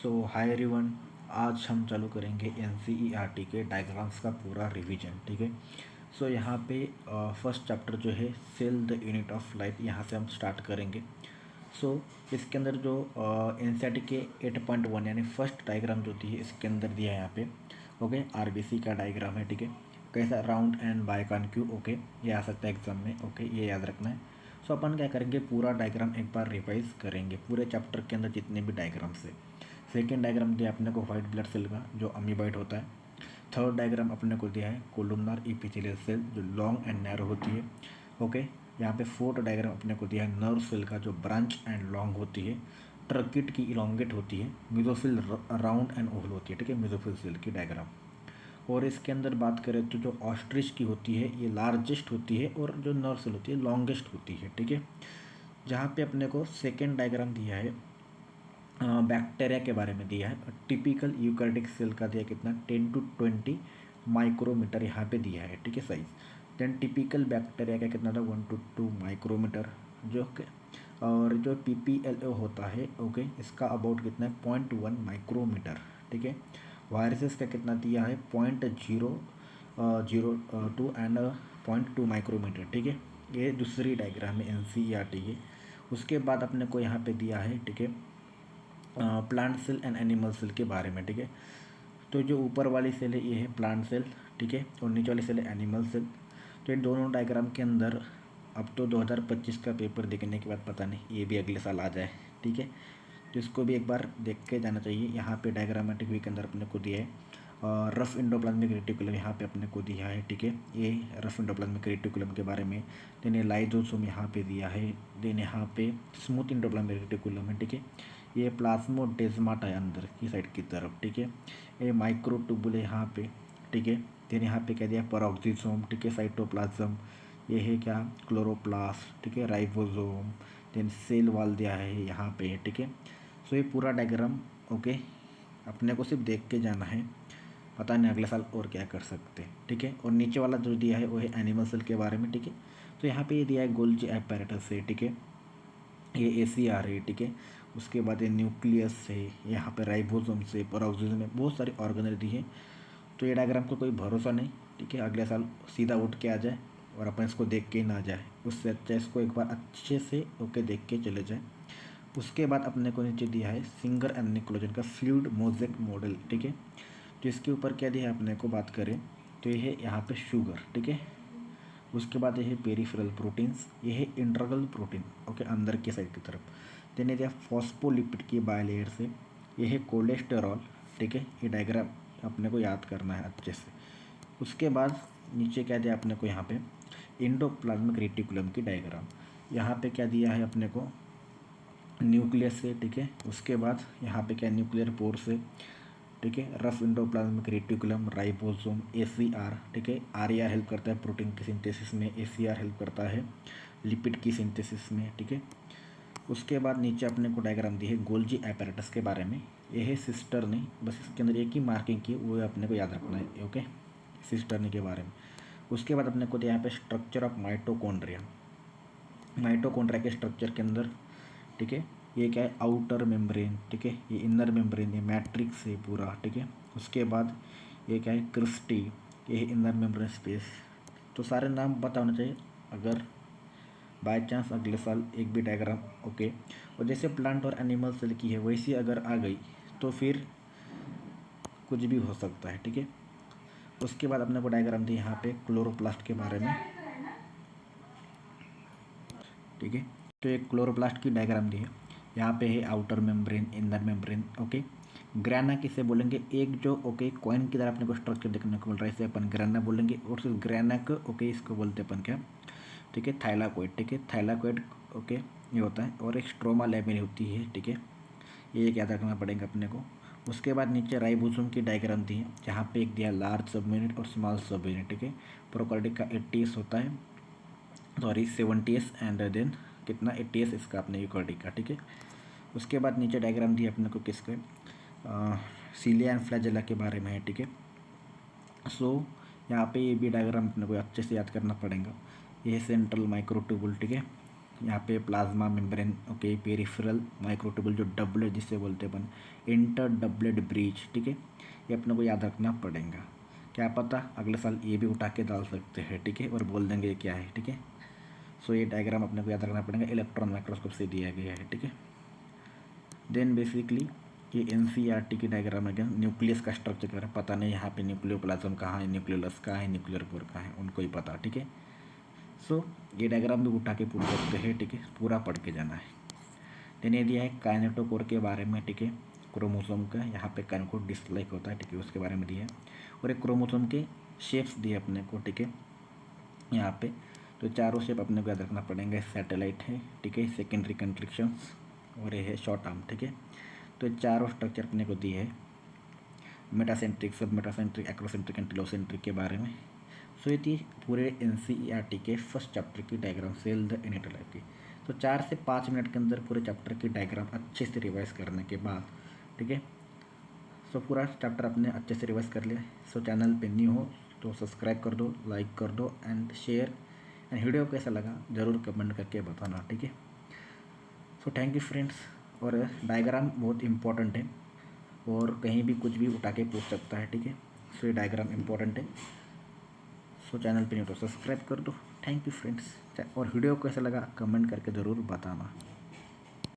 Hi everyone, आज हम चालू करेंगे एनसीईआरटी के डायग्राम्स का पूरा रिवीजन। ठीक है। यहाँ पे फर्स्ट चैप्टर जो है cell the unit of light, यहाँ से हम स्टार्ट करेंगे। इसके अंदर जो एनसीईआरटी के 8.1 यानी फर्स्ट डायग्राम जो दी है इसके अंदर दिया है यहाँ पे। ओके, आरबीसी का डायग्राम है। ठीक है, कैसा राउंड एंड बाइकॉन्क्यू। ओके, ये आ सकता है एग्जाम में। ओके, ये याद रखना है। अपन क्या करेंगे, पूरा डायग्राम एक बार रिवाइज करेंगे, पूरे चैप्टर के अंदर जितने भी डायग्राम्स है। सेकेंड डायग्राम दिया अपने को वाइट ब्लड सेल का, जो अमीबाइट होता है। थर्ड डायग्राम अपने को दिया है कोलुमनार इपिथेलियल सेल, जो लॉन्ग एंड नैरो होती है। ओके, यहाँ पे फोर्थ डायग्राम अपने को दिया है नर्व सेल का, जो ब्रांच एंड लॉन्ग होती है। ट्रकिट की इलोंगेट होती है। मिजोफिल राउंड एंड ओवल होती है। ठीक है, मिजोफिल सेल की डायग्राम। और इसके अंदर बात करें तो जो ऑस्ट्रिच की होती है ये लार्जेस्ट होती है, और जो नर्व सेल होती है लॉन्गेस्ट होती है। ठीक है, जहाँ पे अपने को सेकेंड डायग्राम दिया है बैक्टीरिया के बारे में दिया है। टिपिकल यूकैरियोटिक सेल का दिया कितना 10 to 20 माइक्रोमीटर यहाँ पे दिया है। ठीक है, साइज। देन टिपिकल बैक्टीरिया का कितना था 1 to 2 माइक्रोमीटर, जो और जो PPLO होता है ओके, इसका अबाउट कितना है 0.1 माइक्रोमीटर। ठीक है, वायरसेस का कितना दिया है 0.002 एंड 0.2 माइक्रोमीटर। ठीक है, ये दूसरी डायग्राम है एनसीईआरटी की। उसके बाद अपने को यहाँ पे दिया है, ठीक है, plant cell and animal cell के बारे में। ठीक है, तो जो ऊपर वाली सेल है ये है प्लांट सेल। ठीक है, और नीचे वाली सेल है एनिमल सेल। तो इन दोनों डायग्राम के अंदर अब तो 2025 का पेपर देखने के बाद पता नहीं ये भी अगले साल आ जाए। ठीक है, तो इसको भी एक बार देख के जाना चाहिए। यहाँ पे डायग्रामेटिक व्यू के अंदर अपने को दिया है रफ इंडोप्लाज्मिक रेटिकुलम, यहाँ पे अपने को दिया है। ठीक है, ये रफ इंडोप्लाज्मिक रेटिकुलम के बारे में। देन ये लाइजोसोम यहाँ पे दिया है। देन यहाँ पे स्मूथ इंडोप्लाज्मिक रेटिकुलम है। ठीक है, ये प्लाज्मोडेस्माटा है अंदर की साइड की तरफ। ठीक है, ये माइक्रोट्यूबुल है यहाँ पे। ठीक है, देन यहाँ पे क्या दिया पेरोक्सिसोम। ठीक है, साइटोप्लाज्म, ये है क्या क्लोरोप्लास्ट। ठीक है, राइबोसोम। देन सेल वॉल दिया है यहाँ पे। ठीक है, ये पूरा डायग्राम ओके, अपने को सिर्फ देख के जाना है, पता नहीं अगले साल और क्या कर सकते हैं। ठीक है, और नीचे वाला जो दिया है वो है एनिमल सेल के बारे में। ठीक है, तो यहाँ पे ये दिया है गोल्जी एपैरेटस है। ठीक है, ये ACR है। ठीक है, उसके बाद ये न्यूक्लियस है, यहाँ पे राइबोसोम से पेरोक्सिसोम में बहुत सारी ऑर्गेनल दी है। तो ये डायग्राम को कोई भरोसा नहीं। ठीक है, अगले साल सीधा उठ के आ जाए और अपन इसको देख के ही ना जाए, उससे अच्छा इसको एक बार अच्छे से ओके देख के चले जाए। उसके बाद अपने को नीचे दिया है सिंगर एंड निकोलोजन का फ्लूइड मोजेक मॉडल। ठीक है, तो इसके ऊपर क्या दिया है अपने को बात करें तो ये है यहाँ पे शुगर। ठीक है, उसके बाद ये है पेरिफेरल प्रोटीन्स, ये है इंटरगल प्रोटीन ओके, अंदर के साइड की तरफ। देन ये दिया फॉस्फोलिपिड की बायलेयर से, ये है कोलेस्टेरॉल। ठीक है, ये डायग्राम अपने को याद करना है अच्छे से। उसके बाद नीचे क्या दिया अपने को यहाँ पे इंडोप्लाज्मिक रेटिकुलम की डायग्राम, यहाँ पे क्या दिया है अपने को न्यूक्लियस से। ठीक है, उसके बाद यहाँ पे क्या न्यूक्लियर पोर से। ठीक है, rough endoplasmic reticulum, ribosome, ACR। ठीक है, RER हेल्प करता है प्रोटीन की सिंथेसिस में, ACR हेल्प करता है लिपिड की सिंथेसिस में। ठीक है, उसके बाद नीचे अपने को डायग्राम दी है गोल्जी एपैरेटस के बारे में। ये है सिस्टर नहीं, बस इसके अंदर एक ही मार्किंग की, वो अपने को याद रखना है ओके, सिस्टर के बारे में। उसके बाद अपने को दिया यहाँ पे स्ट्रक्चर ऑफ माइटोकॉन्ड्रिया। माइटोकॉन्ड्रिया के स्ट्रक्चर के अंदर, ठीक है, ये क्या है आउटर मेम्ब्रेन। ठीक है, ये इनर मेम्ब्रेन, ये मैट्रिक्स है पूरा। ठीक है, उसके बाद ये क्या है क्रिस्टी, ये है इनर मेम्ब्रेन स्पेस। तो सारे नाम पता होना चाहिए, अगर बाय चांस अगले साल एक भी डायग्राम ओके, और जैसे प्लांट और एनिमल सेल की है वैसी अगर आ गई तो फिर कुछ भी हो सकता है। ठीक है, उसके बाद अपने को डायग्राम दी यहाँ पे क्लोरोप्लास्ट के बारे में। ठीक है, तो एक क्लोरोप्लास्ट की डायग्राम दी है, यहाँ पे है outer membrane, inner membrane okay. ग्राना किसे बोलेंगे, एक जो ओके कॉइन की तरह अपने को स्ट्रक्चर देखने को मिल रहा है, इसे अपन ग्राना बोलेंगे। और सिर्फ ग्राना को ओके इसको बोलते अपन क्या, ठीक है, थाइलाकोइड। ठीक है, थाइलाकोइड ओके ये होता है, और एक स्ट्रोमा लैमिनी होती है। ठीक है, ये एक याद रखना पड़ेगा अपने को। उसके बाद नीचे राइबोसोम की डायग्राम दी है, जहाँ पे एक दिया लार्ज सब यूनिट और स्मॉल सब यूनिट। ठीक है, प्रोकार्योटिक का 80s होता है, सॉरी 70s, एंड देन कितना 80s इसका अपने यूकार्योटिक का। ठीक है, उसके बाद नीचे डायग्राम दी अपने को किसके सीलिया एंड फ्लैजेला के बारे में है। ठीक है, यहाँ पे ये भी डायग्राम अपने को अच्छे से याद करना पड़ेगा। ये है सेंट्रल माइक्रोट्यूबुल। ठीक है, यहाँ पे plasma membrane, okay, peripheral microtubule जो डबलेट जिससे बोलते हैं अपन, इंटर डबलेट ब्रिज, ठीक है, ये अपने को याद रखना पड़ेगा। क्या पता अगले साल ये भी उठा के डाल सकते हैं, ठीक है, और बोल देंगे ये क्या है, ठीक है। सो ये डायग्राम अपने को याद रखना पड़ेगा, इलेक्ट्रॉन माइक्रोस्कोप से दिया गया है, ठीक है। देन बेसिकली ये NCERT की डायग्राम है, न्यूक्लियस का स्ट्रक्चर पता नहीं, यहाँ पे न्यूक्लियोप्लाज्म कहाँ है, न्यूक्लियोलस कहाँ है, न्यूक्लियर कोर कहाँ है, उनको ही पता, ठीक है। सो ये डायग्राम भी उठा के पूछ सकते हैं, ठीक है, पूरा पढ़ के जाना है। देन ये दिया है काइनेटोकोर के बारे में, ठीक है, क्रोमोसोम का, यहाँ पे काइनेटो डिसलाइक होता है, ठीक है, उसके बारे में दिया है। और एक क्रोमोसोम के शेप्स दिए अपने को, ठीक है, यहाँ पे तो चारों शेप अपने को याद रखना पड़ेंगे। सैटेलाइट है, ठीक है, सेकेंडरी कंट्रिक्शंस, और ये है शॉर्ट आर्म, ठीक है। तो चारों स्ट्रक्चर अपने को दिए है, मेटासेंट्रिक, सब मेटासेंट्रिक, एक्रोसेंट्रिक एंड टेलोसेंट्रिक के बारे में। सो ये थी पूरे NCERT के फर्स्ट चैप्टर की diagram, cell the inner life की। तो 4 से 5 मिनट के अंदर पूरे चैप्टर की डायग्राम अच्छे से रिवाइज करने के बाद, ठीक है, सो पूरा चैप्टर आपने अच्छे से रिवाइज कर लिया। सो चैनल पे न्यू हो तो सब्सक्राइब कर दो, लाइक कर दो एंड शेयर, एंड वीडियो कैसा लगा ज़रूर कमेंट करके बताना, ठीक है। So thank you friends. और डायग्राम बहुत इंपॉर्टेंट है, और कहीं भी कुछ भी उठा के पूछ सकता है, ठीक है। सो ये डायग्राम इंपॉर्टेंट है। सो चैनल पे नहीं तो सब्सक्राइब कर दो। थैंक यू फ्रेंड्स, और वीडियो कैसा लगा कमेंट करके ज़रूर बताना।